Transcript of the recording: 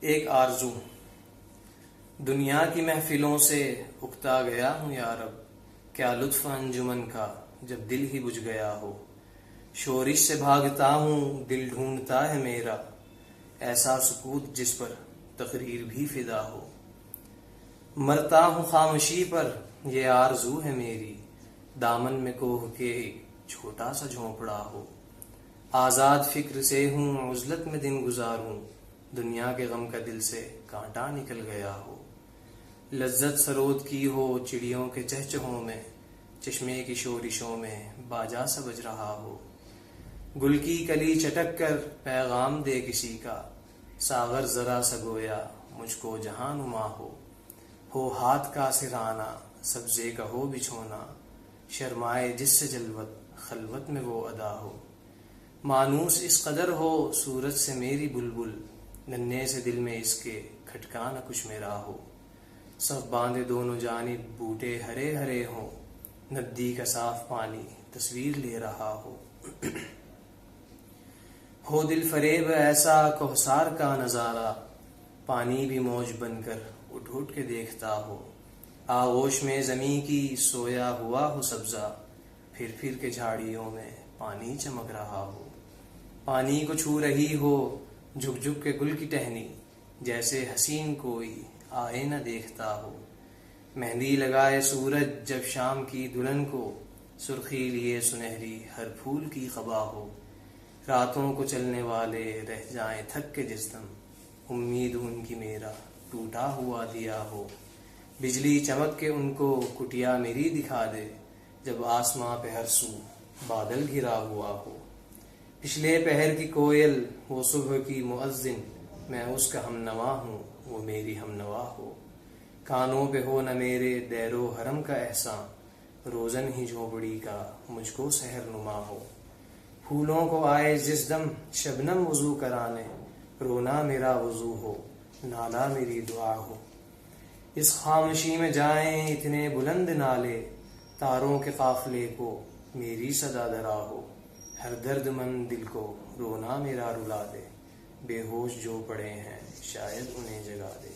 ایک آرزو۔ دنیا کی محفلوں سے اکتا گیا ہوں یا رب، کیا لطف انجمن کا جب دل ہی بجھ گیا ہو۔ شورش سے بھاگتا ہوں دل ڈھونڈتا ہے میرا، ایسا سکوت جس پر تقریر بھی فدا ہو۔ مرتا ہوں خاموشی پر یہ آرزو ہے میری، دامن میں کوہ کے چھوٹا سا جھونپڑا ہو۔ آزاد فکر سے ہوں عزلت میں دن گزاروں، دنیا کے غم کا دل سے کانٹا نکل گیا ہو۔ لذت سرود کی ہو چڑیوں کے چہچہوں میں، چشمے کی شورشوں میں باجا سا بج رہا ہو۔ گل کی کلی چٹک کر پیغام دے کسی کا، ساغر ذرا سا گویا مجھ کو جہاں نما ہو ہاتھ کا سرہانا سبزے کا ہو بچھونا، شرمائے جس سے جلوت خلوت میں وہ ادا ہو۔ مانوس اس قدر ہو صورت سے میری بلبل، ننھے سے دل میں اس کے کھٹکا نہ کچھ میرا ہو۔ صف باندھے دونوں جانب بوٹے ہرے ہرے ہوں، ندی کا صاف پانی تصویر لے رہا ہو دل فریب ایسا کوثر کا نظارہ، پانی بھی موج بن کر اٹھ اٹھ کے دیکھتا ہو۔ آغوش میں زمیں کی سویا ہوا ہو سبزہ، پھر پھر کے جھاڑیوں میں پانی چمک رہا ہو۔ پانی کو چھو رہی ہو جھک جھک کے گل کی ٹہنی، جیسے حسین کوئی آئے نہ دیکھتا ہو۔ مہندی لگائے سورج جب شام کی دلہن کو، سرخی لیے سنہری ہر پھول کی قبا ہو۔ راتوں کو چلنے والے رہ جائیں تھک کے جس دم، امید ان کی میرا ٹوٹا ہوا دیا ہو۔ بجلی چمک کے ان کو کٹیا میری دکھا دے، جب آسماں پہ ہر سو بادل گھرا ہوا ہو۔ پچھلے پہر کی کوئل وہ صبح کی مؤذن، میں اس کا ہم نوا ہوں وہ میری ہم نوا ہو۔ کانوں پہ ہو نہ میرے دیر و حرم کا احسان، روزن ہی جھونپڑی کا مجھ کو سحر نما ہو۔ پھولوں کو آئے جس دم شبنم وضو کرانے، رونا میرا وضو ہو نالا میری دعا ہو۔ اس خاموشی میں جائیں اتنے بلند نالے، تاروں کے قافلے کو میری صدا درا ہو۔ ہر درد مند دل کو رونا میرا رلا دے، بے ہوش جو پڑے ہیں شاید انہیں جگا دے۔